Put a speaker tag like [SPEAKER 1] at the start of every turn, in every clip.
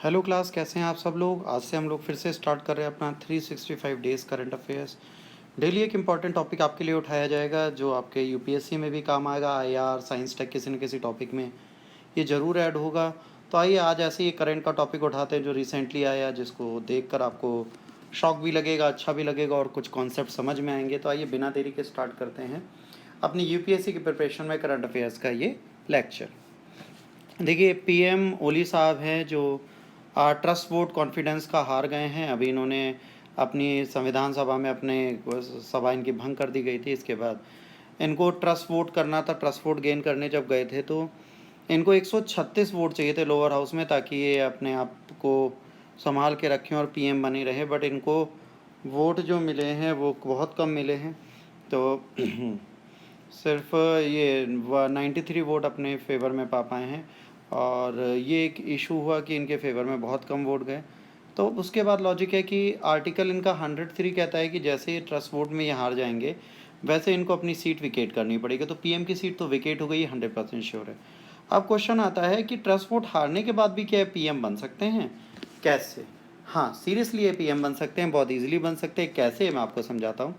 [SPEAKER 1] Hello class, कैसे हैं आप सब लोग। आज से हम लोग फिर से स्टार्ट कर रहे हैं अपना 365 डेज़ करंट अफेयर्स। डेली एक इम्पॉर्टेंट टॉपिक आपके लिए उठाया जाएगा जो आपके यूपीएससी में भी काम आएगा, आईआर साइंस टेक किसी न किसी टॉपिक में ये ज़रूर ऐड होगा। तो आइए आज ऐसे ही करंट का टॉपिक उठाते हैं जो रिसेंटली आया, जिसको देखकर आपको शॉक भी लगेगा, अच्छा भी लगेगा और कुछ कॉन्सेप्ट समझ में आएंगे। तो आइए बिना देरी के स्टार्ट करते हैं अपनी यूपीएससी की प्रिपरेशन में करंट अफेयर्स का ये लेक्चर। देखिए, पीएम ओली साहब हैं जो ट्रस्ट वोट कॉन्फिडेंस का हार गए हैं। अभी इन्होंने अपनी संविधान सभा में अपने सभा इनकी भंग कर दी गई थी। इसके बाद इनको ट्रस्ट वोट करना था। ट्रस्ट वोट गेन करने जब गए थे तो इनको 136 वोट चाहिए थे लोअर हाउस में, ताकि ये अपने आप को संभाल के रखें और पीएम बने रहे। बट इनको वोट जो मिले हैं वो बहुत कम मिले हैं। तो सिर्फ ये 93 वोट अपने फेवर में पा पाए हैं। और ये एक इशू हुआ कि इनके फेवर में बहुत कम वोट गए। तो उसके बाद लॉजिक है कि आर्टिकल इनका 103 कहता है कि जैसे ये ट्रस्ट वोट में ये हार जाएंगे वैसे इनको अपनी सीट विकेट करनी पड़ेगी। तो पीएम की सीट तो विकेट हो गई, 100% श्योर है। अब क्वेश्चन आता है कि ट्रस्ट वोट हारने के बाद भी क्या पीएम बन सकते हैं? कैसे? हाँ, सीरियसली ये पीएम बन सकते हैं, बहुत ईजिली बन सकते हैं। कैसे, मैं आपको समझाता हूँ।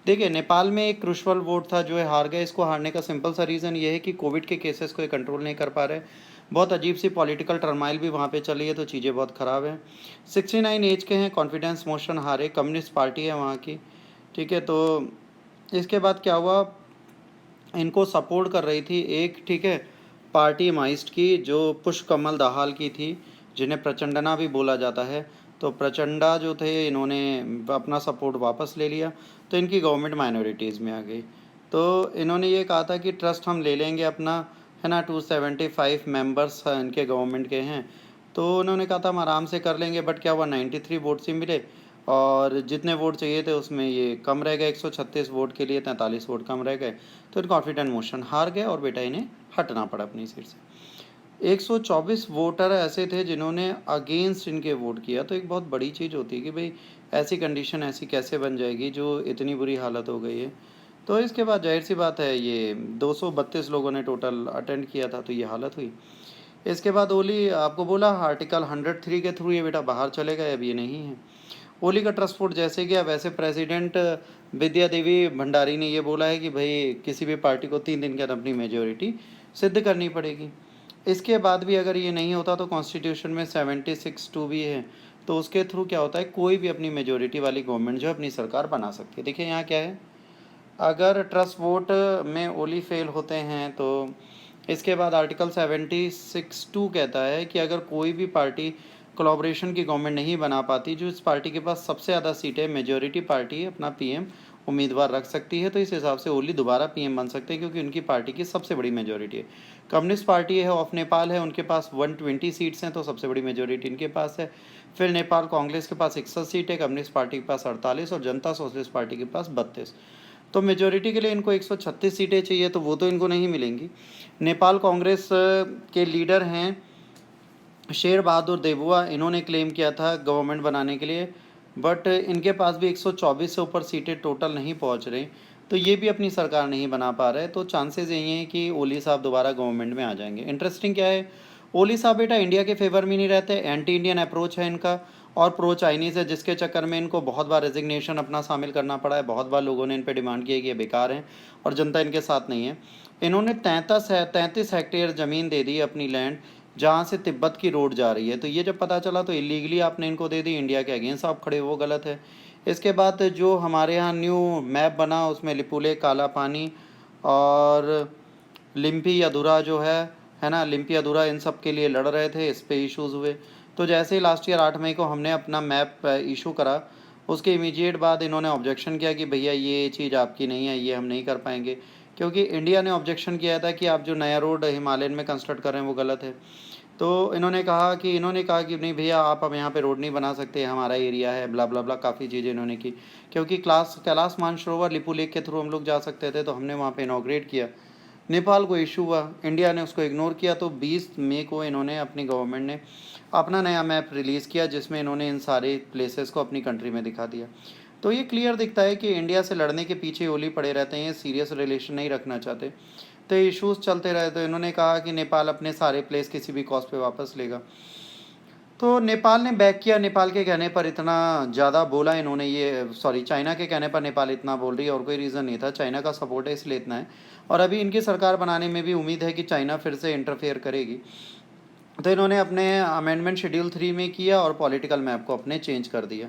[SPEAKER 1] देखिए, नेपाल में एक क्रुशल वोट था जो है हार गए। इसको हारने का सिंपल सा रीज़न ये है कि कोविड के केसेस को ये कंट्रोल नहीं कर पा रहे। बहुत अजीब सी पॉलिटिकल टर्माइल भी वहाँ पे चली है, तो चीज़ें बहुत ख़राब हैं। 69 एज के हैं, कॉन्फिडेंस मोशन हारे। कम्युनिस्ट पार्टी है वहाँ की, ठीक है। तो इसके बाद क्या हुआ, इनको सपोर्ट कर रही थी एक, ठीक है, पार्टी माइस्ट की जो पुष्पकमल दाहाल की थी, जिन्हें प्रचंडना भी बोला जाता है। तो प्रचंडा जो थे, इन्होंने अपना सपोर्ट वापस ले लिया, तो इनकी गवर्नमेंट माइनॉरिटीज़ में आ गई। तो इन्होंने ये कहा था कि ट्रस्ट हम ले लेंगे अपना, है ना। 275 मेंबर्स इनके गवर्नमेंट के हैं। तो उन्होंने कहा था हम आराम से कर लेंगे। बट क्या हुआ, 93 वोट ही मिले और जितने वोट चाहिए थे उसमें ये कम रह गए। 136 वोट के लिए 43 वोट कम रह गए। तो कॉन्फिडेंट मोशन हार गए और बेटा इन्हें हटना पड़ा अपनी सीट से। 124 वोटर ऐसे थे जिन्होंने अगेंस्ट इनके वोट किया। तो एक बहुत बड़ी चीज़ होती है कि भाई ऐसी कंडीशन ऐसी कैसे बन जाएगी जो इतनी बुरी हालत हो गई है। तो इसके बाद जाहिर सी बात है, ये 232 लोगों ने टोटल अटेंड किया था, तो ये हालत हुई। इसके बाद ओली, आपको बोला आर्टिकल 103 के थ्रू ये बेटा बाहर चले गए, अब ये नहीं है। ओली का ट्रस्ट वोट जैसे गया वैसे प्रेसिडेंट विद्या देवी भंडारी ने ये बोला है कि भाई किसी भी पार्टी को 3 दिन के अंदर अपनी मेजोरिटी सिद्ध करनी पड़ेगी। इसके बाद भी अगर ये नहीं होता तो कॉन्स्टिट्यूशन में 76(2) भी है। तो उसके थ्रू क्या होता है, कोई भी अपनी मेजोरिटी वाली गवर्नमेंट जो है अपनी सरकार बना सकती है। देखिए यहाँ क्या है, अगर ट्रस्ट वोट में ओली फेल होते हैं तो इसके बाद आर्टिकल 76(2) कहता है कि अगर कोई भी पार्टी कोलैबोरेशन की गवर्नमेंट नहीं बना पाती, जो इस पार्टी के पास सबसे ज़्यादा सीटें, मेजोरिटी पार्टी अपना पीएम उम्मीदवार रख सकती है। तो इस हिसाब से ओली दोबारा पीएम बन सकते हैं क्योंकि उनकी पार्टी की सबसे बड़ी मेजोरिटी है। कम्युनिस्ट पार्टी है ऑफ नेपाल है, उनके पास 120 सीट्स हैं, तो सबसे बड़ी मेजोरिटी इनके पास है। फिर नेपाल कांग्रेस के पास 61 सीट है, कम्युनिस्ट पार्टी के पास 48 और जनता सोशलिस्ट पार्टी के पास 32। तो मेजोरिटी के लिए इनको 136 सीटें चाहिए, तो वो तो इनको नहीं मिलेंगी। नेपाल कांग्रेस के लीडर हैं शेर बहादुर देबुआ, इन्होंने क्लेम किया था गवर्नमेंट बनाने के लिए। बट इनके पास भी 124 से ऊपर सीटें टोटल नहीं पहुंच रही, तो ये भी अपनी सरकार नहीं बना पा रहे। तो चांसेस यही हैं कि ओली साहब दोबारा गवर्नमेंट में आ जाएंगे। इंटरेस्टिंग क्या है, ओली साहब बेटा इंडिया के फेवर में नहीं रहते, एंटी इंडियन अप्रोच है इनका और प्रो चाइनीज़ है, जिसके चक्कर में इनको बहुत बार रेजिग्नेशन अपना शामिल करना पड़ा है। बहुत बार लोगों ने इन पर डिमांड की है कि ये बेकार हैं और जनता इनके साथ नहीं है। इन्होंने 33 हेक्टेयर ज़मीन दे दी अपनी लैंड, जहाँ से तिब्बत की रोड जा रही है। तो ये जब पता चला तो इलीगली आपने इनको दे दी, इंडिया के अगेंस्ट आप खड़े, वो गलत है। इसके बाद जो हमारे यहाँ न्यू मैप बना उसमें लिपुले, काला पानी और लिम्पी अधूरा जो है ना, लिम्पी अधूरा, इन सब के लिए लड़ रहे थे, इस पे इश्यूज़ हुए। तो जैसे ही लास्ट ईयर 8 मई को हमने अपना मैप इशू करा, उसके इमीडिएट बाद इन्होंने ऑब्जेक्शन किया कि भैया ये चीज़ आपकी नहीं है, ये हम नहीं कर पाएंगे। क्योंकि इंडिया ने ऑब्जेक्शन किया था कि आप जो नया रोड हिमालयन में कंस्ट्रक्ट कर रहे हैं वो गलत है। तो इन्होंने कहा कि नहीं भैया, आप अब यहाँ पे रोड नहीं बना सकते, हमारा एरिया है, ब्ला ब्ला ब्ला, काफ़ी चीज़ें इन्होंने की। क्योंकि कैलाश मानसरोवर लिपू लेक के थ्रू हम लोग जा सकते थे, तो हमने वहाँ पे इनॉग्रेट किया। नेपाल को इशू हुआ, इंडिया ने उसको इग्नोर किया। तो 20 मई को इन्होंने, अपनी गवर्नमेंट ने अपना नया मैप रिलीज़ किया जिसमें इन्होंने इन सारे प्लेसेस को अपनी कंट्री में दिखा दिया। तो ये क्लियर दिखता है कि इंडिया से लड़ने के पीछे ओली पड़े रहते हैं, सीरियस रिलेशन नहीं रखना चाहते। तो इश्यूज़ चलते रहे। तो इन्होंने कहा कि नेपाल अपने सारे प्लेस किसी भी कॉस्ट पे वापस लेगा। तो नेपाल ने बैक किया, नेपाल के कहने पर इतना ज़्यादा बोला इन्होंने, ये सॉरी चाइना के कहने पर नेपाल इतना बोल रही है, और कोई रीज़न नहीं था, चाइना का सपोर्ट है इसलिए इतना है। और अभी इनकी सरकार बनाने में भी उम्मीद है कि चाइना फिर से इंटरफेयर करेगी। तो इन्होंने अपने अमेंडमेंट शेड्यूल 3 में किया और पॉलिटिकल मैप को अपने चेंज कर दिया।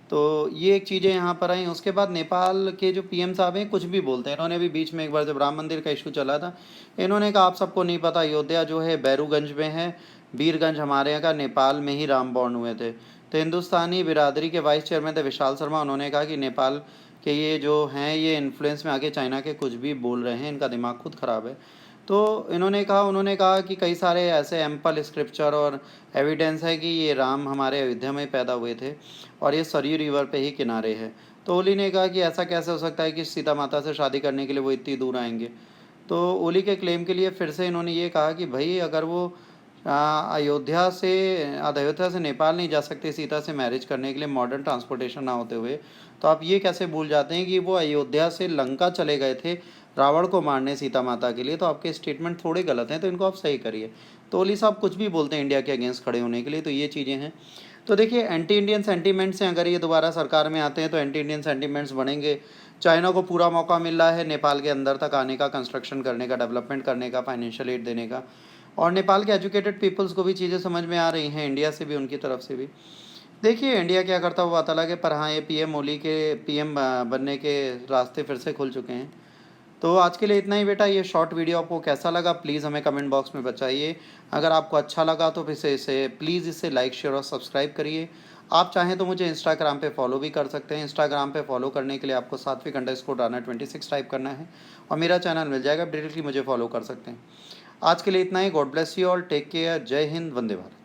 [SPEAKER 1] तो ये एक चीज़ें यहाँ पर आई। उसके बाद नेपाल के जो पीएम साहब हैं कुछ भी बोलते हैं। इन्होंने भी बीच में एक बार जब राम मंदिर का इशू चला था, इन्होंने कहा आप सबको नहीं पता, अयोध्या जो है बैरूगंज में है, बीरगंज हमारे यहाँ का, नेपाल में ही राम बॉर्न हुए थे। तो हिंदुस्तानी बिरादरी के वाइस चेयरमैन थे विशाल शर्मा, उन्होंने कहा कि नेपाल के ये जो हैं ये इन्फ्लुएंस में आके चाइना के कुछ भी बोल रहे हैं, इनका दिमाग खुद ख़राब है। तो उन्होंने कहा कि कई सारे ऐसे एम्पल स्क्रिप्चर और एविडेंस है कि ये राम हमारे अयोध्या में पैदा हुए थे और ये सरयू रिवर पे ही किनारे है। तो ओली ने कहा कि ऐसा कैसे हो सकता है कि सीता माता से शादी करने के लिए वो इतनी दूर आएंगे। तो ओली के क्लेम के लिए फिर से इन्होंने ये कहा कि भाई अगर वो अयोध्या से नेपाल नहीं जा सकते सीता से मैरिज करने के लिए मॉडर्न ट्रांसपोर्टेशन ना होते हुए, तो आप ये कैसे भूल जाते हैं कि वो अयोध्या से लंका चले गए थे रावण को मारने सीता माता के लिए। तो आपके स्टेटमेंट थोड़े गलत हैं, तो इनको आप सही करिए। तो ओली साहब कुछ भी बोलते हैं इंडिया के अगेंस्ट खड़े होने के लिए, तो ये चीज़ें हैं। तो देखिए एंटी इंडियन सेंटीमेंट्स हैं, अगर ये दोबारा सरकार में आते हैं तो एंटी इंडियन सेंटीमेंट्स बढ़ेंगे। चाइना को पूरा मौका मिल रहा है नेपाल के अंदर तक आने का, कंस्ट्रक्शन करने का, डेवलपमेंट करने का, फाइनेंशियल एड देने का, और नेपाल के एजुकेटेड पीपल्स को भी चीज़ें समझ में आ रही हैं, इंडिया से भी, उनकी तरफ से भी। देखिए इंडिया क्या करता है वो बात अलग है, पर हाँ ये पीएम ओली के पीएम बनने के रास्ते फिर से खुल चुके हैं। तो आज के लिए इतना ही बेटा। ये शॉर्ट वीडियो आपको कैसा लगा प्लीज़ हमें कमेंट बॉक्स में बताइए। अगर आपको अच्छा लगा तो फिर से इसे प्लीज़ इसे लाइक शेयर और सब्सक्राइब करिए। आप चाहें तो मुझे इंस्टाग्राम पे फॉलो भी कर सकते हैं। इंस्टाग्राम पे फॉलो करने के लिए आपको सात्विक_राणा26 टाइप करना है और मेरा चैनल मिल जाएगा, डायरेक्टली मुझे फॉलो कर सकते हैं। आज के लिए इतना ही। God bless you all, take care, Jai Hind, Vande Bharat.